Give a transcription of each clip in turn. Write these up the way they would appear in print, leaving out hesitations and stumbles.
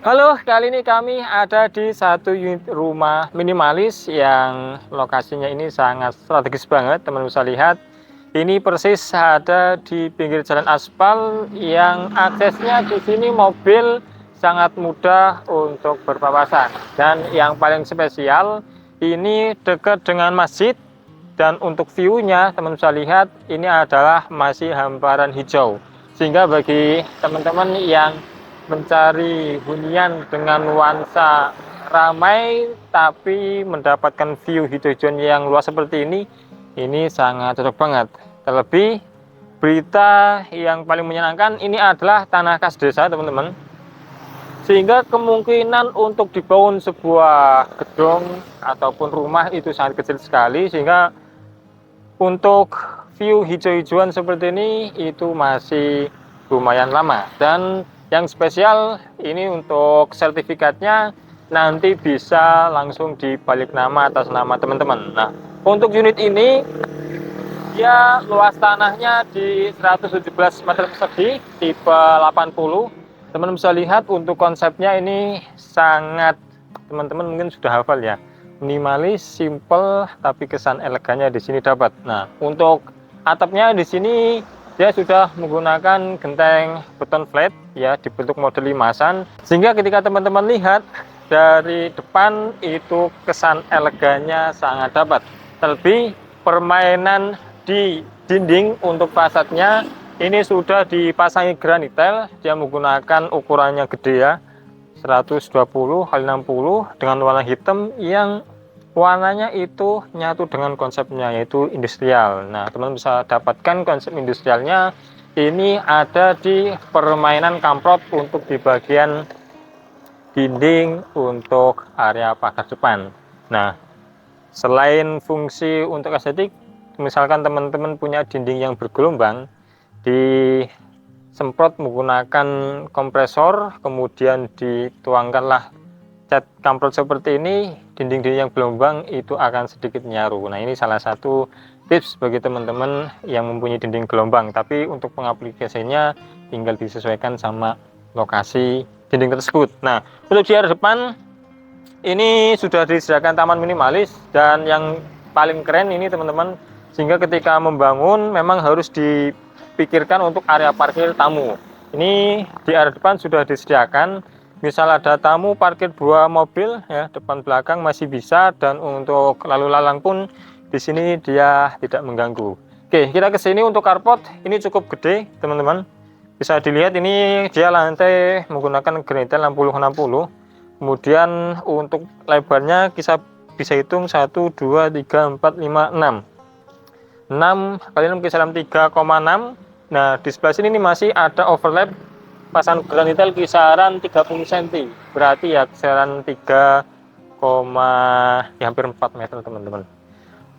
Halo, kali ini kami ada di satu unit rumah minimalis yang lokasinya ini sangat strategis banget. Teman bisa lihat, ini persis ada di pinggir jalan aspal yang aksesnya di sini mobil sangat mudah untuk berpapasan. Dan yang paling spesial, ini dekat dengan masjid dan untuk view-nya teman bisa lihat ini adalah masih hamparan hijau. Sehingga bagi teman-teman yang mencari hunian dengan nuansa ramai tapi mendapatkan view hijau-hijauan yang luas seperti ini sangat cocok banget. Terlebih berita yang paling menyenangkan ini adalah tanah kas desa teman-teman, sehingga kemungkinan untuk dibangun sebuah gedung ataupun rumah itu sangat kecil sekali, sehingga untuk view hijau-hijauan seperti ini itu masih lumayan lama. Dan yang spesial ini untuk sertifikatnya nanti bisa langsung dibalik nama atas nama teman-teman. Nah, untuk unit ini dia luas tanahnya di 117 meter persegi tipe 80. Teman-teman bisa lihat untuk konsepnya ini sangat, teman-teman mungkin sudah hafal ya, minimalis, simple, tapi kesan elegannya di sini dapat. Nah, untuk atapnya di sini dia sudah menggunakan genteng beton flat ya, dibentuk model limasan, sehingga ketika teman-teman lihat dari depan itu kesan elegannya sangat dapat. Terlebih permainan di dinding untuk fasadnya ini sudah dipasangi granitel, dia menggunakan ukurannya gede ya, 120 x 60 dengan warna hitam yang warnanya itu nyatu dengan konsepnya yaitu industrial. Nah, teman-teman bisa dapatkan konsep industrialnya ini ada di permainan kamprot untuk di bagian dinding untuk area pagar depan. Nah, selain fungsi untuk estetik, misalkan teman-teman punya dinding yang bergelombang, disemprot menggunakan kompresor, kemudian dituangkanlah cat kamprot seperti ini, dinding-dinding yang bergelombang itu akan sedikit nyaru. Nah, ini salah satu tips bagi teman-teman yang mempunyai dinding gelombang, tapi untuk pengaplikasinya tinggal disesuaikan sama lokasi dinding tersebut. Nah, untuk di area depan ini sudah disediakan taman minimalis, dan yang paling keren ini teman-teman, sehingga ketika membangun memang harus dipikirkan untuk area parkir tamu. Ini di area depan sudah disediakan, misal ada tamu parkir 2 mobil ya, depan belakang masih bisa, dan untuk lalu lalang pun di sini dia tidak mengganggu. Oke, kita ke sini untuk carport, ini cukup gede teman-teman. Bisa dilihat ini dia lantai menggunakan granitel 60-60. Kemudian untuk lebarnya kita bisa hitung 1 2 3 4 5 6. 6 kali 6 kisaran 3,6. Nah, di sebelah sini ini masih ada overlap pasang granitel kisaran 30 cm, berarti ya kisaran 3, ya hampir 4 meter teman-teman,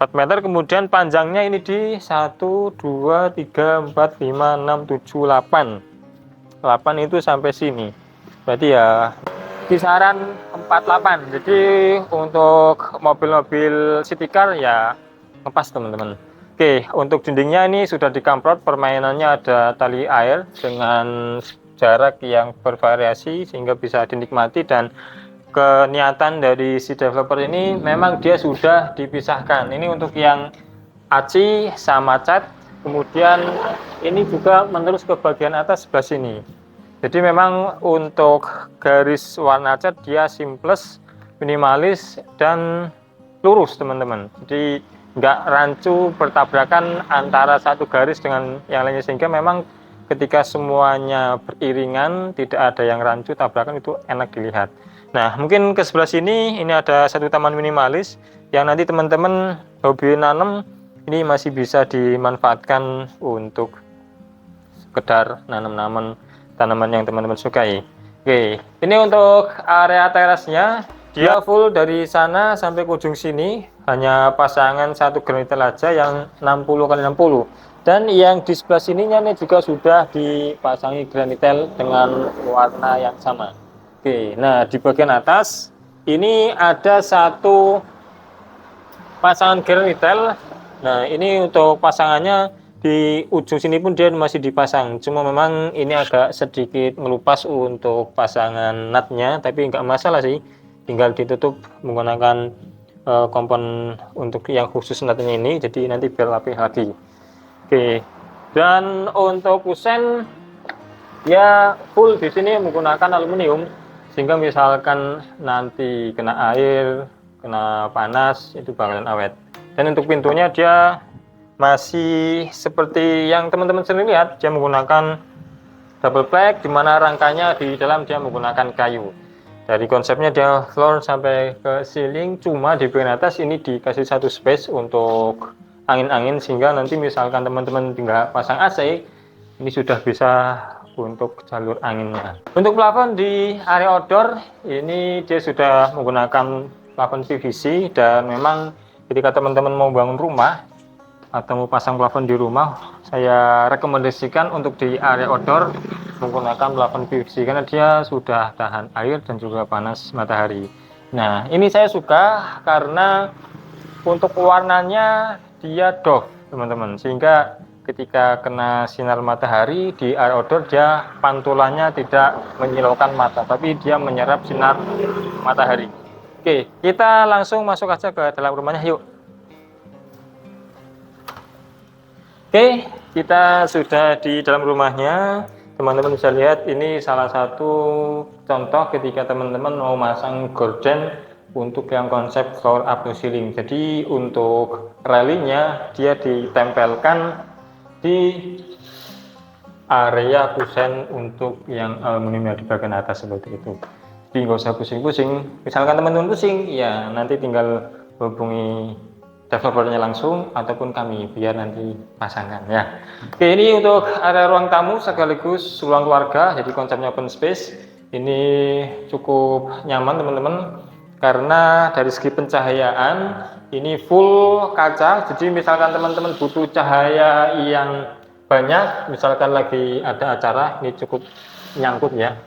4 meter. Kemudian panjangnya ini di 1 2 3 4 5 6 7 8 8 itu sampai sini, berarti ya kisaran 48. Jadi untuk mobil-mobil city car ya ngepas teman-teman. Oke, untuk dindingnya ini sudah dikamprot, permainannya ada tali air dengan jarak yang bervariasi sehingga bisa dinikmati, dan keniatan dari si developer ini memang dia sudah dipisahkan. Ini untuk yang aci sama cat, kemudian ini juga menerus ke bagian atas sebelah sini. Jadi memang untuk garis warna cat dia simples, minimalis, dan lurus teman-teman. Jadi nggak rancu bertabrakan antara satu garis dengan yang lainnya, sehingga memang ketika semuanya beriringan, tidak ada yang rancu tabrakan, itu enak dilihat. Nah, mungkin ke sebelah sini ini ada satu taman minimalis yang nanti teman-teman hobi nanam ini masih bisa dimanfaatkan untuk sekedar nanam tanaman yang teman-teman sukai. Oke, ini untuk area terasnya, dia full dari sana sampai ke ujung sini, hanya pasangan satu granitel aja yang 60 x 60. Dan yang di sebelah sininya nih juga sudah dipasangi granitel dengan warna yang sama. Oke, nah di bagian atas ini ada satu pasangan granitel. Nah, ini untuk pasangannya di ujung sini pun dia masih dipasang, cuma memang ini agak sedikit melupas untuk pasangan nutnya, tapi nggak masalah sih, tinggal ditutup menggunakan kompon untuk yang khusus nutnya ini, jadi nanti biar rapi lagi. Oke, dan untuk kusen ya full di sini menggunakan aluminium, sehingga misalkan nanti kena air, kena panas, itu bakalan awet. Dan untuk pintunya dia masih seperti yang teman-teman sering lihat, dia menggunakan double black, dimana rangkanya di dalam dia menggunakan kayu. Dari konsepnya dia floor sampai ke ceiling, cuma di bagian atas ini dikasih satu space untuk angin-angin, sehingga nanti misalkan teman-teman tinggal pasang AC, ini sudah bisa untuk jalur anginnya. Untuk plafon di area outdoor ini dia sudah menggunakan plafon PVC, dan memang ketika teman-teman mau bangun rumah atau mau pasang plafon di rumah, saya rekomendasikan untuk di area outdoor menggunakan plafon PVC karena dia sudah tahan air dan juga panas matahari. Nah, ini saya suka karena untuk warnanya dia doff, teman-teman, sehingga ketika kena sinar matahari di area outdoor dia pantulannya tidak menyilaukan mata, tapi dia menyerap sinar matahari. Oke, kita langsung masuk aja ke dalam rumahnya, yuk. Oke, kita sudah di dalam rumahnya. Teman-teman bisa lihat ini salah satu contoh ketika teman-teman mau masang gorden untuk yang konsep floor up to ceiling. Jadi untuk railingnya dia ditempelkan di area kusen untuk yang aluminium di bagian atas seperti itu. Jadi nggak usah pusing-pusing. Misalkan teman-teman pusing, ya nanti tinggal hubungi developernya langsung ataupun kami biar nanti pasangkan ya. Oke, ini untuk area ruang tamu sekaligus ruang keluarga, jadi konsepnya open space. Ini cukup nyaman teman-teman karena dari segi pencahayaan ini full kaca, jadi misalkan teman-teman butuh cahaya yang banyak, misalkan lagi ada acara, ini cukup nyangkut ya.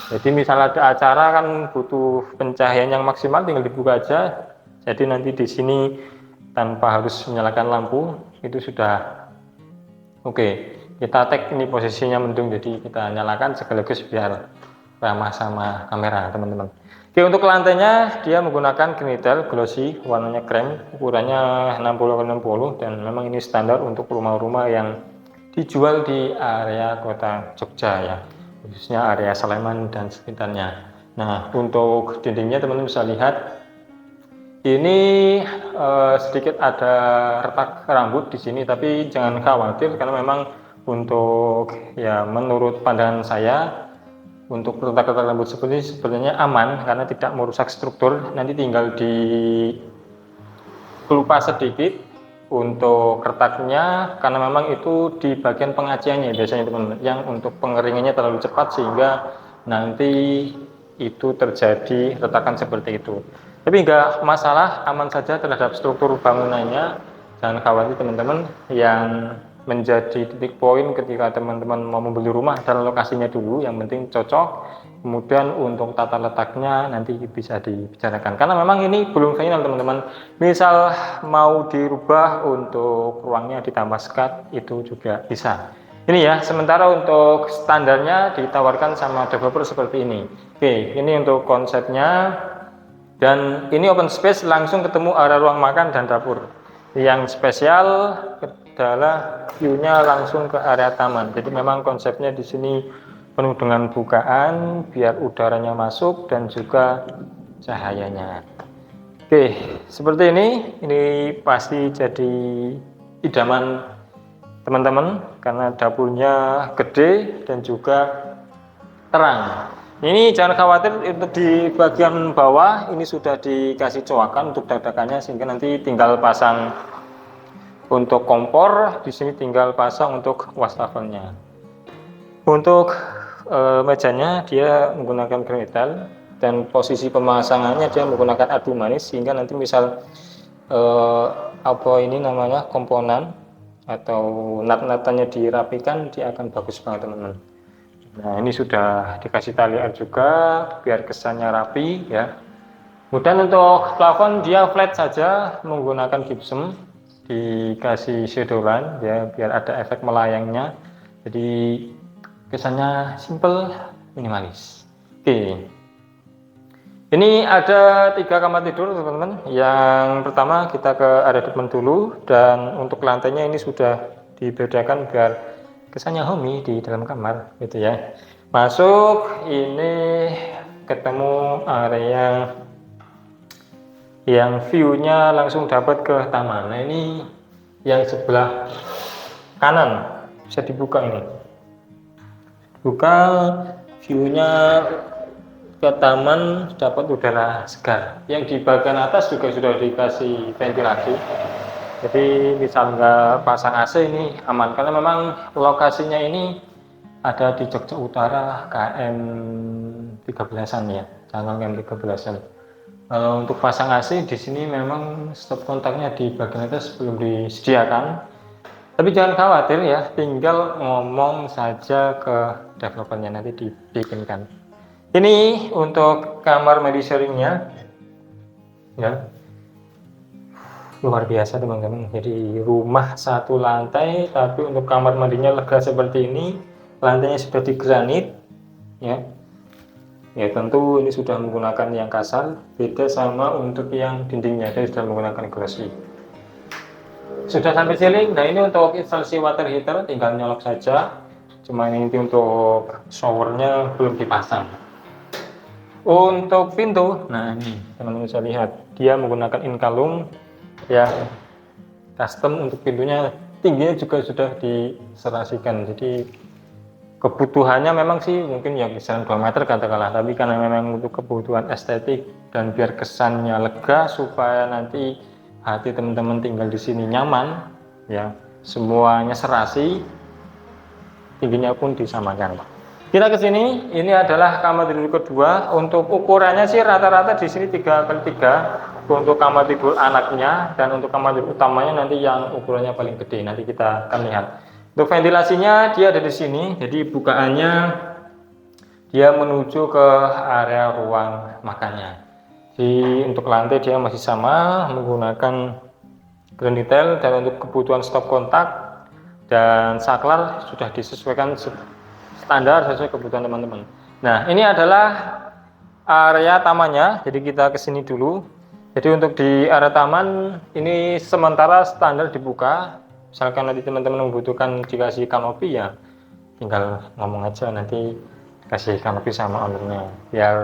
Jadi misal ada acara kan butuh pencahayaan yang maksimal, tinggal dibuka aja. Jadi nanti di sini tanpa harus menyalakan lampu itu sudah oke. Kita tag ini posisinya mendung, jadi kita nyalakan sekaligus biar ramah sama kamera teman-teman. Oke, untuk lantainya dia menggunakan granite glossy, warnanya krem, ukurannya 60x60, dan memang ini standar untuk rumah-rumah yang dijual di area kota Jogja ya, khususnya area Sleman dan sekitarnya. Nah, untuk dindingnya teman-teman bisa lihat ini sedikit ada retak rambut di sini, tapi jangan khawatir karena memang untuk ya menurut pandangan saya untuk retak-retak rambut sepertinya aman karena tidak merusak struktur. Nanti tinggal dilupas sedikit untuk retaknya karena memang itu di bagian pengaciannya biasanya teman-teman, yang untuk pengeringannya terlalu cepat sehingga nanti itu terjadi retakan seperti itu. Tapi enggak masalah, aman saja terhadap struktur bangunannya. Jangan khawatir teman-teman, yang menjadi titik poin ketika teman-teman mau membeli rumah adalah lokasinya dulu, yang penting cocok. Kemudian untuk tata letaknya nanti bisa dibicarakan, karena memang ini belum final teman-teman. Misal mau dirubah untuk ruangnya ditambah skat, itu juga bisa. Ini ya, sementara untuk standarnya ditawarkan sama developer seperti ini. Oke, ini untuk konsepnya. Dan ini open space, langsung ketemu area ruang makan dan dapur. Yang spesial adalah view-nya langsung ke area taman. Jadi memang konsepnya di sini penuh dengan bukaan biar udaranya masuk dan juga cahayanya. Oke, seperti ini. Ini pasti jadi idaman teman-teman karena dapurnya gede dan juga terang. Ini jangan khawatir, untuk di bagian bawah ini sudah dikasih coakan untuk dadakannya, sehingga nanti tinggal pasang untuk kompor, di sini tinggal pasang untuk wastafelnya. Untuk mejanya dia menggunakan granite, dan posisi pemasangannya dia menggunakan adu manis, sehingga nanti misal apa ini namanya komponen atau nat-natannya dirapikan, dia akan bagus banget teman-teman. Nah, ini sudah dikasih tali air juga biar kesannya rapi ya. Kemudian untuk plafon dia flat saja menggunakan gypsum dikasih sedolan ya biar ada efek melayangnya, jadi kesannya simple, minimalis. Oke, ini ada 3 kamar tidur teman-teman. Yang pertama kita ke area depan dulu, dan untuk lantainya ini sudah dibedakan biar kesannya homey di dalam kamar gitu ya. Masuk ini ketemu area yang view-nya langsung dapat ke taman. Nah ini yang sebelah kanan bisa dibuka, ini buka view-nya ke taman, dapat udara segar. Yang di bagian atas juga sudah dikasih ventilasi, jadi misal nggak pasang AC ini aman, karena memang lokasinya ini ada di Jogja Utara KM 13-an ya, channel KM 13-an. Kalau untuk pasang AC di sini memang stop kontaknya di bagian atas belum disediakan, tapi jangan khawatir ya, tinggal ngomong saja ke developernya, nanti dibikinkan. Ini untuk kamar mandi sharingnya ya, luar biasa teman-teman. Jadi rumah 1 lantai tapi untuk kamar mandinya lega seperti ini. Lantainya sudah di granit ya. Ya tentu ini sudah menggunakan yang kasar, beda sama untuk yang dindingnya, dia sudah menggunakan glossy. Sudah sampai ceiling. Nah ini untuk instalasi water heater tinggal nyolok saja, cuma ini untuk showernya belum dipasang. Untuk pintu, nah ini teman-teman bisa lihat dia menggunakan inkalung ya, custom. Untuk pintunya tingginya juga sudah diserasikan, jadi kebutuhannya memang sih mungkin ya kisaran 2 meter katakanlah, tapi karena memang untuk kebutuhan estetik dan biar kesannya lega, supaya nanti hati teman-teman tinggal di sini nyaman ya, semuanya serasi, tingginya pun disamakan. Kita ke sini, ini adalah kamar tidur kedua. Untuk ukurannya sih rata-rata di sini 3x3 untuk kamar tidur anaknya, dan untuk kamar tidur utamanya nanti yang ukurannya paling gede, nanti kita akan lihat. Untuk ventilasinya dia ada di sini, jadi bukaannya dia menuju ke area ruang makannya. Jadi untuk lantai dia masih sama menggunakan grand detail, dan untuk kebutuhan stop kontak dan saklar sudah disesuaikan standar sesuai kebutuhan teman-teman. Nah ini adalah area tamannya, jadi kita kesini dulu. Jadi untuk di area taman ini sementara standar dibuka. Misalkan nanti teman-teman membutuhkan dikasih kanopi ya tinggal ngomong aja, nanti kasih kanopi sama ownernya, biar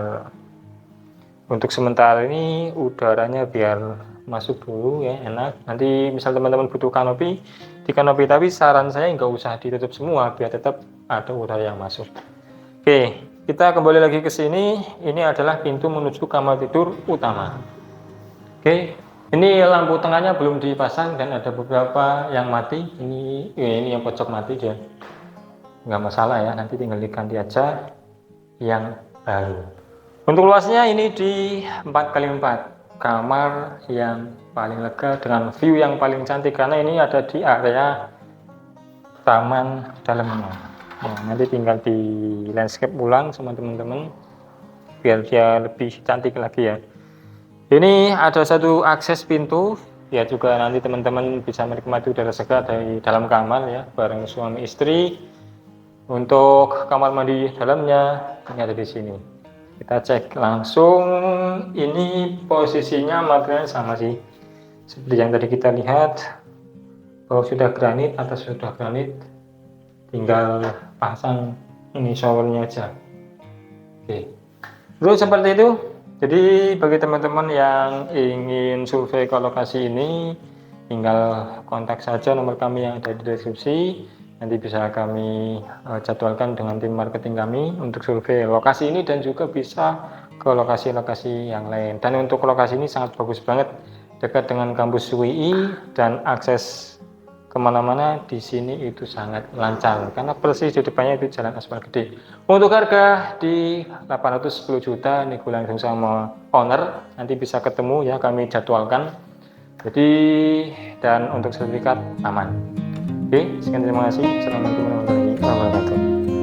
untuk sementara ini udaranya biar masuk dulu ya, enak. Nanti misal teman-teman butuh kanopi di kanopi, tapi saran saya nggak usah ditutup semua biar tetap ada udara yang masuk. Oke, kita kembali lagi ke sini. Ini adalah pintu menuju kamar tidur utama. Oke, ini lampu tengahnya belum dipasang dan ada beberapa yang mati. Ini yang pojok mati dia, nggak masalah ya, nanti tinggal diganti aja yang baru. Untuk luasnya ini di 4x4, kamar yang paling lega dengan view yang paling cantik, karena ini ada di area taman dalamnya. Nah, nanti tinggal di landscape ulang sama teman-teman biar dia lebih cantik lagi ya. Ini ada 1 akses pintu ya, juga nanti teman-teman bisa menikmati udara segar dari dalam kamar ya bareng suami istri. Untuk kamar mandi dalamnya ini ada di sini. Kita cek langsung. Ini posisinya materialnya sama sih seperti yang tadi kita lihat, bawah sudah granit, atas sudah granit, tinggal pasang ini showernya aja. Oke, terus seperti itu. Jadi bagi teman-teman yang ingin survei ke lokasi ini, tinggal kontak saja nomor kami yang ada di deskripsi. Nanti bisa kami jadwalkan dengan tim marketing kami untuk survei lokasi ini, dan juga bisa ke lokasi-lokasi yang lain. Dan untuk lokasi ini sangat bagus banget, dekat dengan kampus UI, dan akses kemana-mana di sini itu sangat lancar karena persis di depannya itu jalan aspal gede. Untuk harga di 810 juta, nego langsung sama owner, nanti bisa ketemu ya, kami jadwalkan. Jadi, dan untuk sertifikat aman. Oke, sekian, terima kasih. Assalamualaikum warahmatullahi wabarakatuh.